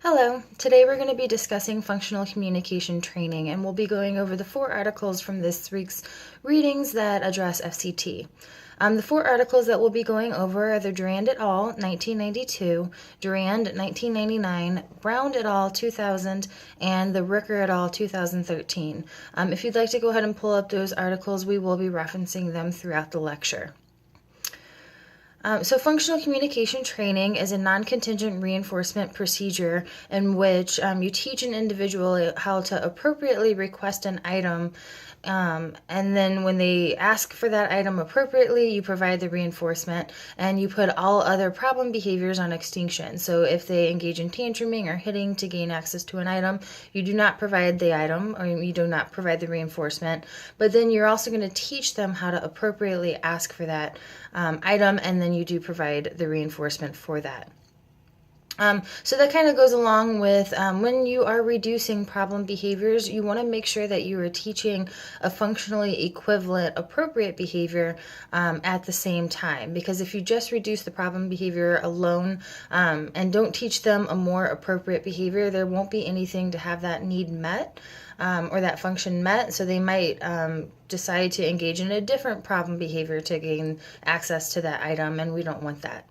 Hello, today we're going to be discussing functional communication training, and we'll be going over the 4 articles from this week's readings that address FCT. The 4 articles that we'll be going over are the Durand et al. 1992, Durand 1999, Brown et al. 2000, and the Ricker et al. 2013. If you'd like to go ahead and pull up those articles, we will be referencing them throughout the lecture. So functional communication training is a non-contingent reinforcement procedure in which you teach an individual how to appropriately request an item, and then when they ask for that item appropriately, you provide the reinforcement, and you put all other problem behaviors on extinction. So if they engage in tantruming or hitting to gain access to an item, you do not provide the item, or you do not provide the reinforcement, but then you're also going to teach them how to appropriately ask for that item, and then you do provide the reinforcement for that. So that kind of goes along with when you are reducing problem behaviors, you want to make sure that you are teaching a functionally equivalent appropriate behavior at the same time. Because if you just reduce the problem behavior alone and don't teach them a more appropriate behavior, there won't be anything to have that need met or that function met. So they might decide to engage in a different problem behavior to gain access to that item, and we don't want that.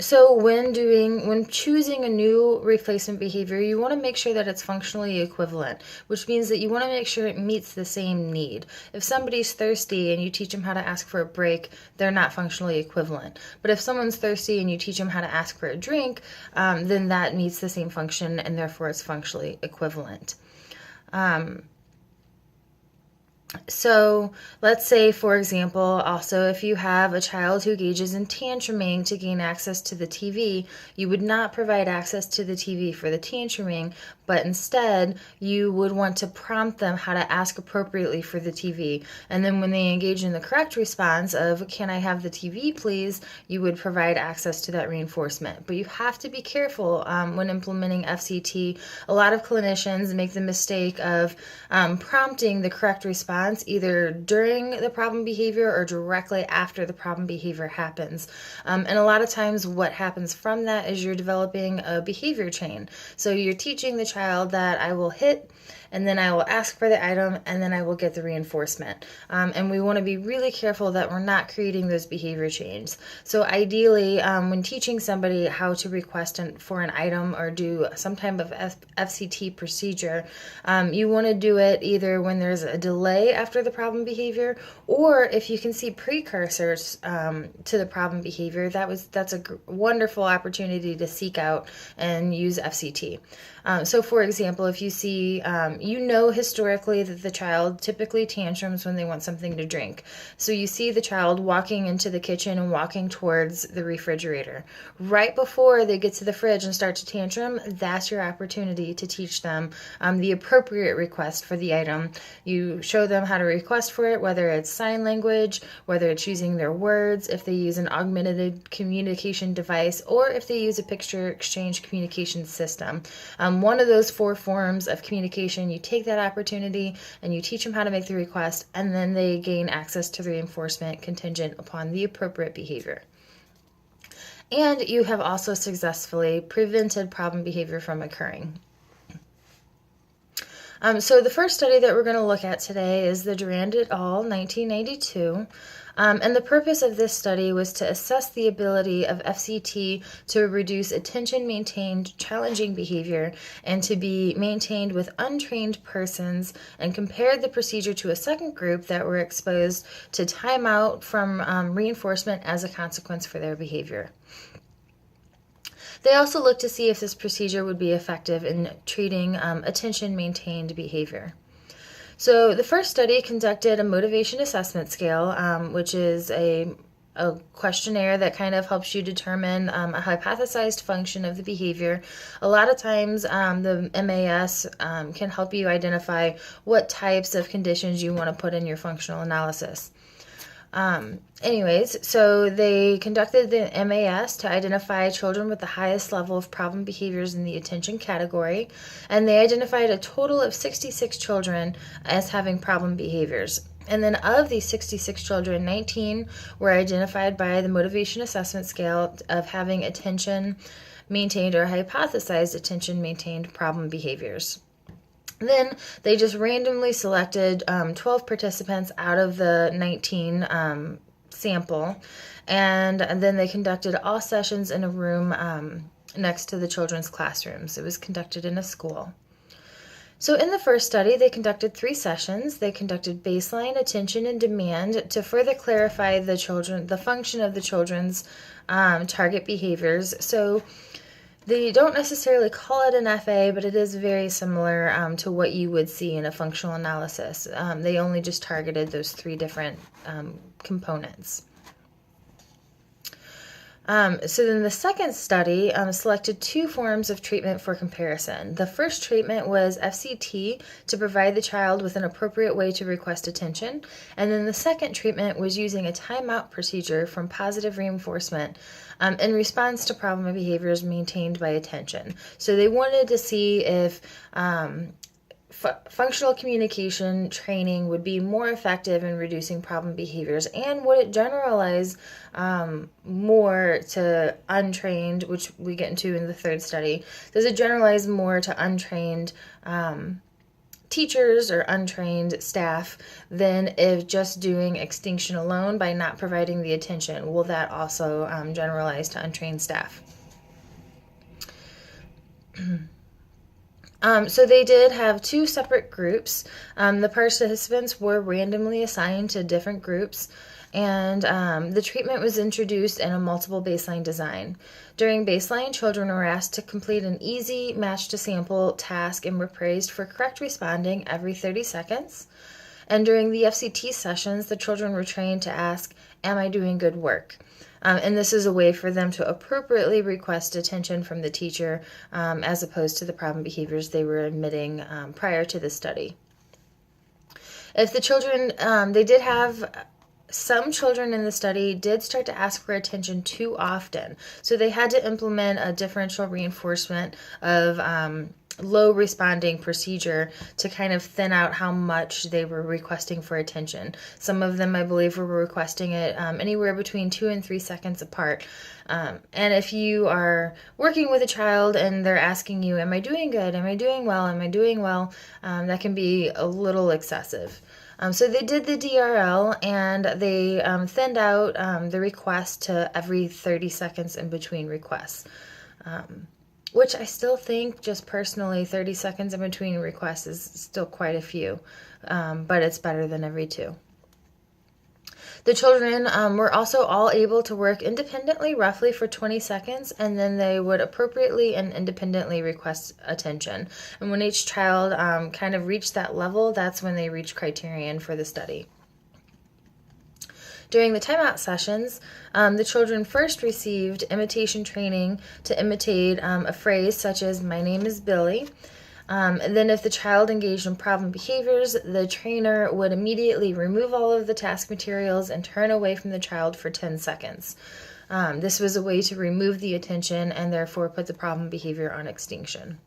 So when choosing a new replacement behavior, you want to make sure that it's functionally equivalent, which means that you want to make sure it meets the same need. If somebody's thirsty and you teach them how to ask for a break, they're not functionally equivalent. But if someone's thirsty and you teach them how to ask for a drink, then that meets the same function, and therefore it's functionally equivalent. So let's say, for example, also if you have a child who engages in tantruming to gain access to the TV, you would not provide access to the TV for the tantruming, but instead you would want to prompt them how to ask appropriately for the TV. And then when they engage in the correct response of, "Can I have the TV, please?" you would provide access to that reinforcement. But you have to be careful when implementing FCT. A lot of clinicians make the mistake of prompting the correct response either during the problem behavior or directly after the problem behavior happens. And a lot of times what happens from that is you're developing a behavior chain. So you're teaching the child that I will hit, and then I will ask for the item, and then I will get the reinforcement. And we want to be really careful that we're not creating those behavior chains. So ideally, when teaching somebody how to request for an item or do some type of FCT procedure, you want to do it either when there's a delay after the problem behavior, or if you can see precursors to the problem behavior, that's a wonderful opportunity to seek out and use FCT. So for example, if you see, historically that the child typically tantrums when they want something to drink. So you see the child walking into the kitchen and walking towards the refrigerator. Right before they get to the fridge and start to tantrum, that's your opportunity to teach them the appropriate request for the item. You show them how to request for it, whether it's sign language, whether it's using their words, if they use an augmented communication device, or if they use a picture exchange communication system. One of those 4 forms of communication, you take that opportunity and you teach them how to make the request, and then they gain access to the reinforcement contingent upon the appropriate behavior. And you have also successfully prevented problem behavior from occurring. So the first study that we're going to look at today is the Durand et al. 1992. And the purpose of this study was to assess the ability of FCT to reduce attention-maintained challenging behavior and to be maintained with untrained persons, and compared the procedure to a second group that were exposed to timeout from reinforcement as a consequence for their behavior. They also looked to see if this procedure would be effective in treating attention-maintained behavior. So the first study conducted a motivation assessment scale, which is a questionnaire that kind of helps you determine a hypothesized function of the behavior. A lot of times the MAS can help you identify what types of conditions you want to put in your functional analysis. So they conducted the MAS to identify children with the highest level of problem behaviors in the attention category, and they identified a total of 66 children as having problem behaviors. And then of these 66 children, 19 were identified by the motivation assessment scale of having attention maintained or hypothesized attention maintained problem behaviors. Then they just randomly selected 12 participants out of the 19 sample, and then they conducted all sessions in a room next to the children's classrooms. It was conducted in a school. So in the first study, they conducted 3 sessions. They conducted baseline, attention, and demand to further clarify the function of the children's target behaviors. So they don't necessarily call it an FA, but it is very similar to what you would see in a functional analysis. They only just targeted those 3 different components. So then the second study selected 2 forms of treatment for comparison. The first treatment was FCT to provide the child with an appropriate way to request attention. And then the second treatment was using a timeout procedure from positive reinforcement in response to problem behaviors maintained by attention. So they wanted to see if functional communication training would be more effective in reducing problem behaviors, and would it generalize more to untrained, which we get into in the third study. Does it generalize more to untrained teachers or untrained staff than if just doing extinction alone by not providing the attention? Will that also generalize to untrained staff? So they did have 2 separate groups. The participants were randomly assigned to different groups, and the treatment was introduced in a multiple baseline design. During baseline, children were asked to complete an easy match-to-sample task and were praised for correct responding every 30 seconds. And during the FCT sessions, the children were trained to ask, "Am I doing good work?" And this is a way for them to appropriately request attention from the teacher as opposed to the problem behaviors they were admitting prior to the study. If the children, they did have some children in the study did start to ask for attention too often. So they had to implement a differential reinforcement of low responding procedure to kind of thin out how much they were requesting for attention. Some of them, I believe, were requesting it anywhere between 2 and 3 seconds apart. And if you are working with a child and they're asking you, "Am I doing good? Am I doing well? Am I doing well?" That can be a little excessive. So they did the DRL, and they thinned out the request to every 30 seconds in between requests. Which I still think, just personally, 30 seconds in between requests is still quite a few, but it's better than every 2. The children were also all able to work independently roughly for 20 seconds, and then they would appropriately and independently request attention. And when each child kind of reached that level, that's when they reached criterion for the study. During the timeout sessions, the children first received imitation training to imitate a phrase such as, "My name is Billy." And then if the child engaged in problem behaviors, the trainer would immediately remove all of the task materials and turn away from the child for 10 seconds. This was a way to remove the attention and therefore put the problem behavior on extinction.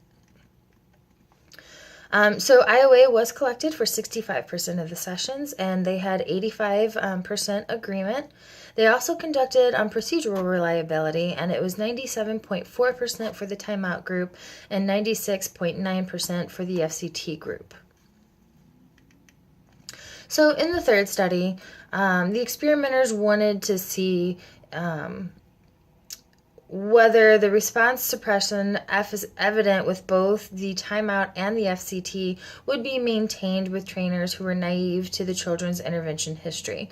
So IOA was collected for 65% of the sessions, and they had 85% agreement. They also conducted procedural reliability, and it was 97.4% for the timeout group and 96.9% for the FCT group. So in the third study, the experimenters wanted to see whether the response suppression is evident with both the timeout and the FCT would be maintained with trainers who were naive to the children's intervention history.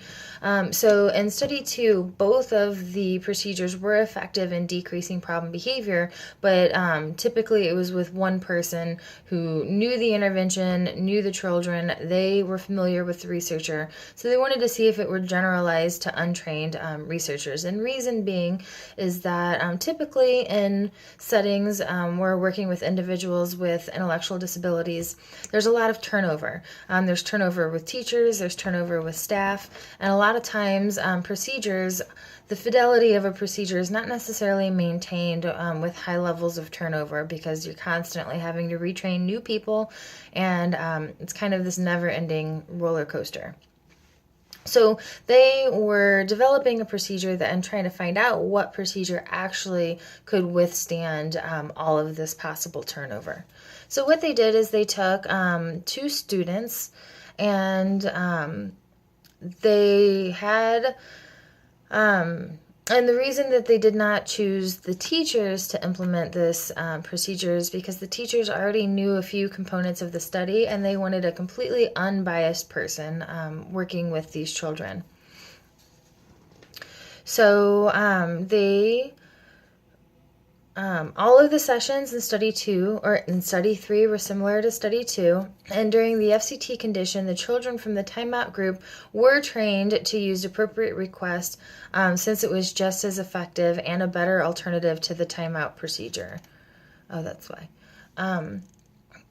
So in study 2, both of the procedures were effective in decreasing problem behavior, but typically it was with one person who knew the intervention, knew the children, they were familiar with the researcher, so they wanted to see if it were generalized to untrained researchers. And reason being is that typically in settings where we're working with individuals with intellectual disabilities, there's a lot of turnover. There's turnover with teachers, there's turnover with staff, and a lot of times procedures, the fidelity of a procedure is not necessarily maintained with high levels of turnover because you're constantly having to retrain new people, and it's kind of this never-ending roller coaster. So they were developing a procedure and trying to find out what procedure actually could withstand all of this possible turnover. So what they did is they took 2 students, and they had and the reason that they did not choose the teachers to implement this procedure is because the teachers already knew a few components of the study, and they wanted a completely unbiased person working with these children. So all of the sessions in Study 2 or in Study 3 were similar to Study 2, and during the FCT condition, the children from the timeout group were trained to use appropriate request since it was just as effective and a better alternative to the timeout procedure. Oh, that's why. I'm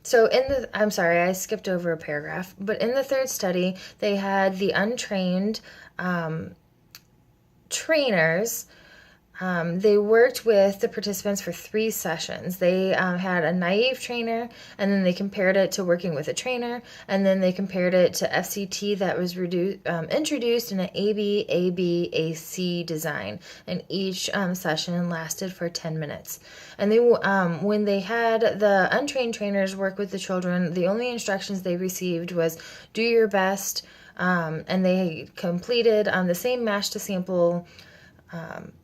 sorry, I skipped over a paragraph, but in the third study, they had the untrained trainers. They worked with the participants for 3 sessions. They had a naive trainer, and then they compared it to working with a trainer, and then they compared it to FCT that was introduced in an AB-AC design, and each session lasted for 10 minutes. And when they had the untrained trainers work with the children, the only instructions they received was do your best, and they completed the same match to sample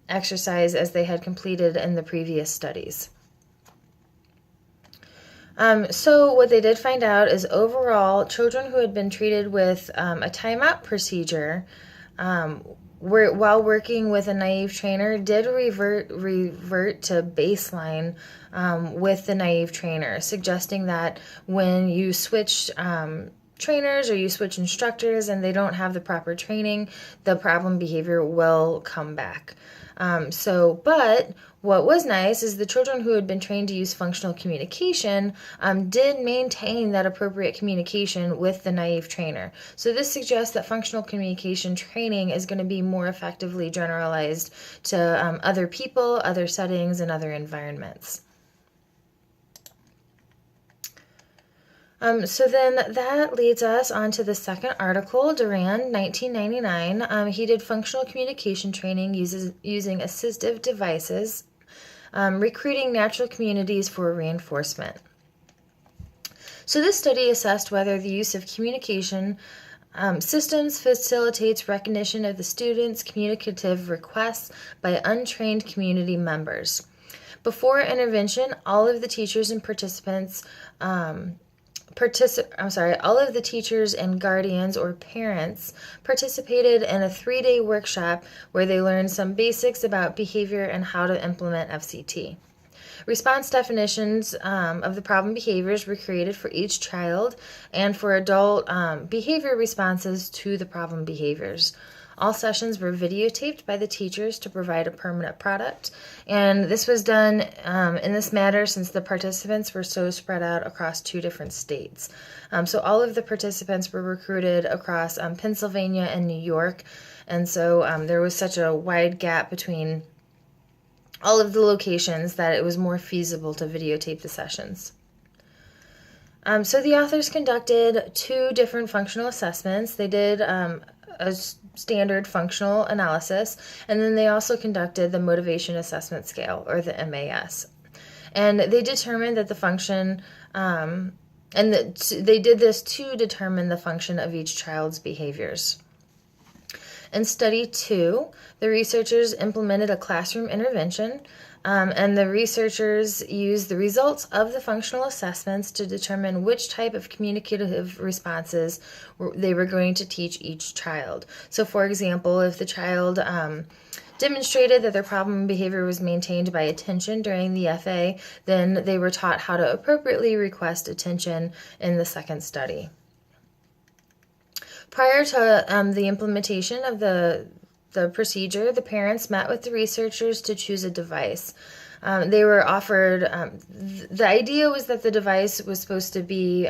exercise as they had completed in the previous studies. So what they did find out is overall, children who had been treated with a timeout procedure while working with a naive trainer did revert to baseline with the naive trainer, suggesting that when you switch trainers or you switch instructors and they don't have the proper training, the problem behavior will come back. But what was nice is the children who had been trained to use functional communication did maintain that appropriate communication with the naive trainer. So this suggests that functional communication training is going to be more effectively generalized to other people, other settings, and other environments. So then that leads us on to the second article, Duran, 1999. He did functional communication training using assistive devices, recruiting natural communities for reinforcement. So this study assessed whether the use of communication systems facilitates recognition of the students' communicative requests by untrained community members. Before intervention, all of the teachers and participants all of the teachers and guardians or parents participated in a 3-day workshop where they learned some basics about behavior and how to implement FCT. Response definitions of the problem behaviors were created for each child and for adult behavior responses to the problem behaviors. All sessions were videotaped by the teachers to provide a permanent product, and this was done in this manner since the participants were so spread out across 2 different states. So all of the participants were recruited across Pennsylvania and New York, and so there was such a wide gap between all of the locations that it was more feasible to videotape the sessions. So the authors conducted 2 different functional assessments. They did a standard functional analysis, and then they also conducted the motivation assessment scale, or the MAS. And they determined that the function, they did this to determine the function of each child's behaviors. In Study 2, the researchers implemented a classroom intervention, and the researchers used the results of the functional assessments to determine which type of communicative responses they were going to teach each child. So, for example, if the child demonstrated that their problem behavior was maintained by attention during the FA, then they were taught how to appropriately request attention in the second study. Prior to the implementation of the procedure, the parents met with the researchers to choose a device. They were offered, the idea was that the device was supposed to be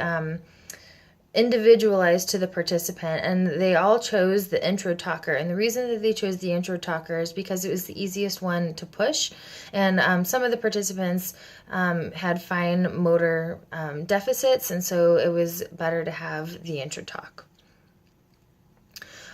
individualized to the participant, and they all chose the intro talker. And the reason that they chose the intro talker is because it was the easiest one to push, and some of the participants had fine motor deficits, and so it was better to have the intro talk.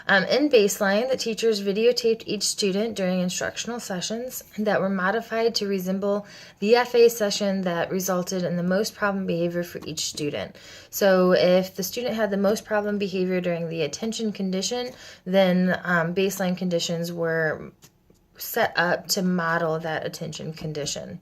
In baseline, the teachers videotaped each student during instructional sessions that were modified to resemble the FA session that resulted in the most problem behavior for each student. So if the student had the most problem behavior during the attention condition, then baseline conditions were set up to model that attention condition.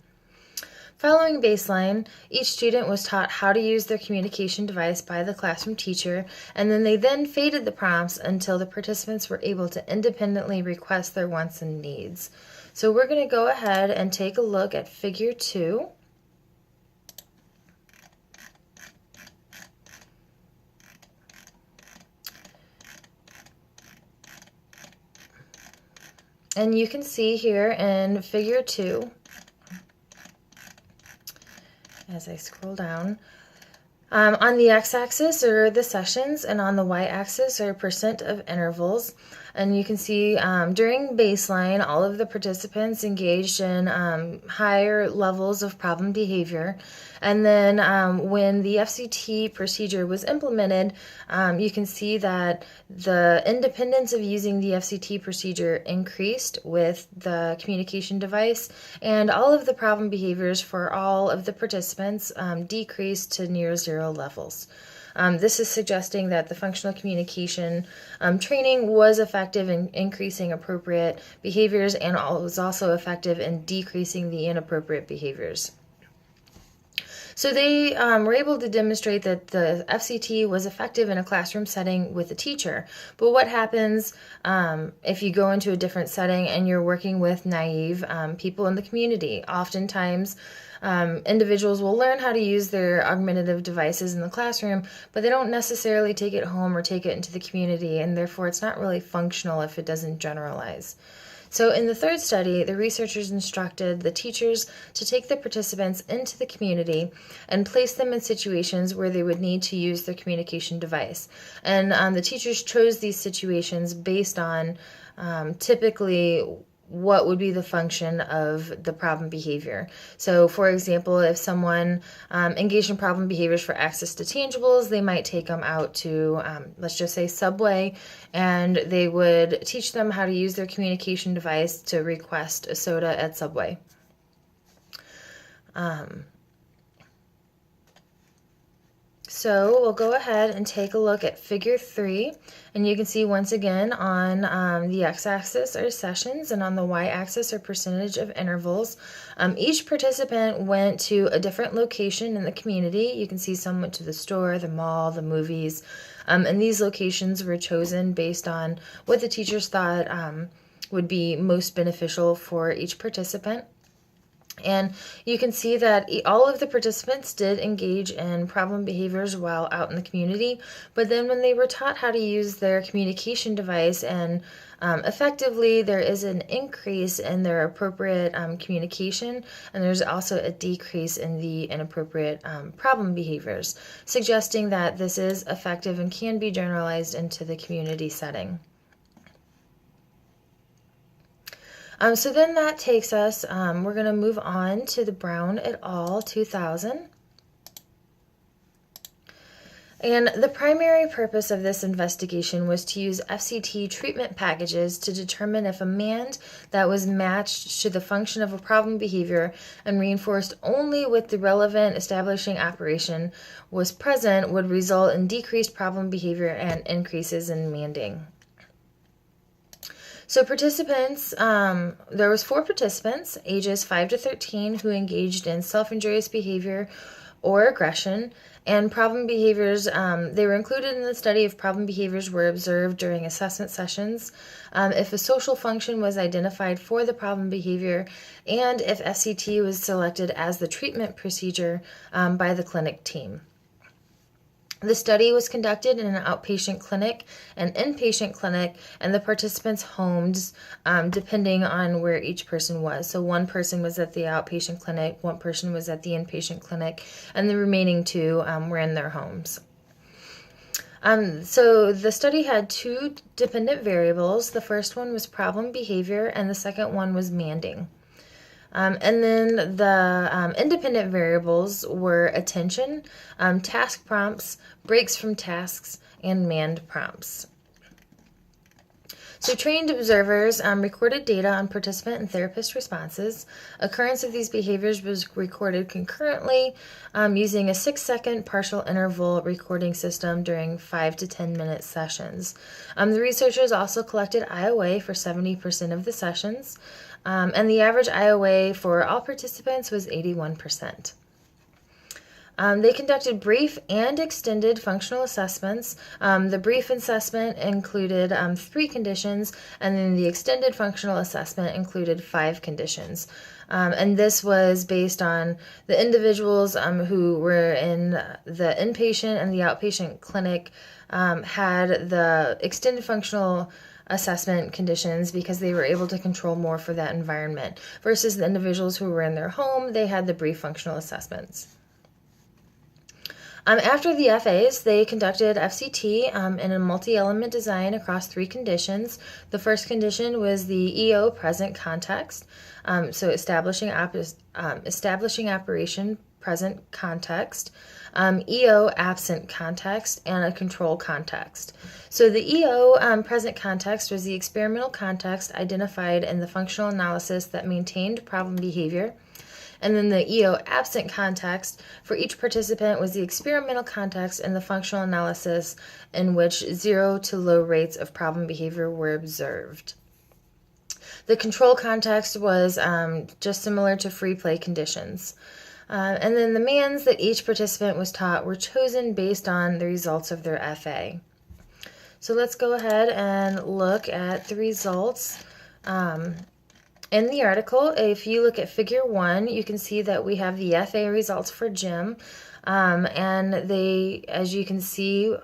Following baseline, each student was taught how to use their communication device by the classroom teacher, and then they faded the prompts until the participants were able to independently request their wants and needs. So we're going to go ahead and take a look at Figure 2. And you can see here in Figure 2, as I scroll down, on the x-axis are the sessions, and on the y-axis are percent of intervals. And you can see during baseline, all of the participants engaged in higher levels of problem behavior. And then when the FCT procedure was implemented, you can see that the independence of using the FCT procedure increased with the communication device, and all of the problem behaviors for all of the participants decreased to near zero levels. This is suggesting that the functional communication training was effective in increasing appropriate behaviors and was also effective in decreasing the inappropriate behaviors. So they were able to demonstrate that the FCT was effective in a classroom setting with a teacher. But what happens if you go into a different setting and you're working with naive people in the community? Oftentimes, individuals will learn how to use their augmentative devices in the classroom, but they don't necessarily take it home or take it into the community, and therefore it's not really functional if it doesn't generalize. So in the third study, the researchers instructed the teachers to take the participants into the community and place them in situations where they would need to use their communication device. And the teachers chose these situations based on typically what would be the function of the problem behavior. So for example, if someone engaged in problem behaviors for access to tangibles, they might take them out to, let's just say, Subway, and they would teach them how to use their communication device to request a soda at Subway. So we'll go ahead and take a look at Figure 3, and you can see once again on the x-axis are sessions, and on the y-axis are percentage of intervals. Each participant went to a different location in the community. You can see some went to the store, the mall, the movies, and these locations were chosen based on what the teachers thought would be most beneficial for each participant. And you can see that all of the participants did engage in problem behaviors while out in the community, but then when they were taught how to use their communication device and effectively, there is an increase in their appropriate communication, and there's also a decrease in the inappropriate problem behaviors, suggesting that this is effective and can be generalized into the community setting. So then that takes us, we're going to move on to the Brown et al. 2000. And the primary purpose of this investigation was to use FCT treatment packages to determine if a command that was matched to the function of a problem behavior and reinforced only with the relevant establishing operation was present would result in decreased problem behavior and increases in manding. So participants, there was 4 participants, ages 5 to 13, who engaged in self-injurious behavior or aggression, and problem behaviors, they were included in the study if problem behaviors were observed during assessment sessions, if a social function was identified for the problem behavior, and if FCT was selected as the treatment procedure by the clinic team. The study was conducted in an outpatient clinic, an inpatient clinic, and the participants' homes, depending on where each person was. So one person was at the outpatient clinic, one person was at the inpatient clinic, and the remaining 2 were in their homes. So the study had 2 dependent variables. The first one was problem behavior, and the second one was manding. And then the independent variables were attention, task prompts, breaks from tasks, and manned prompts. So trained observers recorded data on participant and therapist responses. Occurrence of these behaviors was recorded concurrently using a 6-second partial interval recording system during 5 to 10 minute sessions. The researchers also collected IOA for 70% of the sessions, and the average IOA for all participants was 81%. They conducted brief and extended functional assessments. The brief assessment included 3 conditions, and then the extended functional assessment included 5 conditions. And this was based on the individuals who were in the inpatient and the outpatient clinic had the extended functional assessment conditions because they were able to control more for that environment, versus the individuals who were in their home, they had the brief functional assessments. After the FAs, they conducted FCT in a multi-element design across 3 conditions. The first condition was the EO present context, so establishing operation present context, EO absent context, and a control context. So the EO present context was the experimental context identified in the functional analysis that maintained problem behavior. And then the EO absent context for each participant was the experimental context and the functional analysis in which 0 to low rates of problem behavior were observed. The control context was just similar to free play conditions. And then the MANs that each participant was taught were chosen based on the results of their FA. So let's go ahead and look at the results. In the article, if you look at figure 1, you can see that we have the FA results for Jim. And they, as you can see,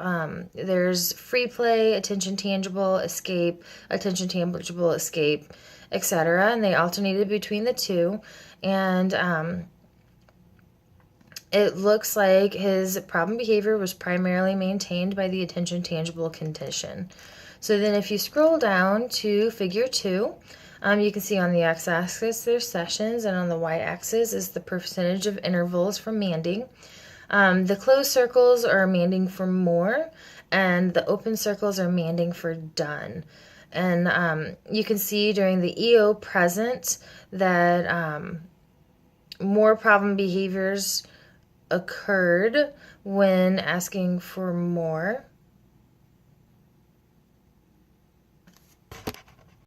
there's free play, attention tangible, escape, attention tangible, escape, etc. And they alternated between the 2. And it looks like his problem behavior was primarily maintained by the attention tangible condition. So then if you scroll down to figure 2, you can see on the x-axis there's sessions, and on the y-axis is the percentage of intervals for manding. The closed circles are manding for more, and the open circles are manding for done. And you can see during the EO present that more problem behaviors occurred when asking for more.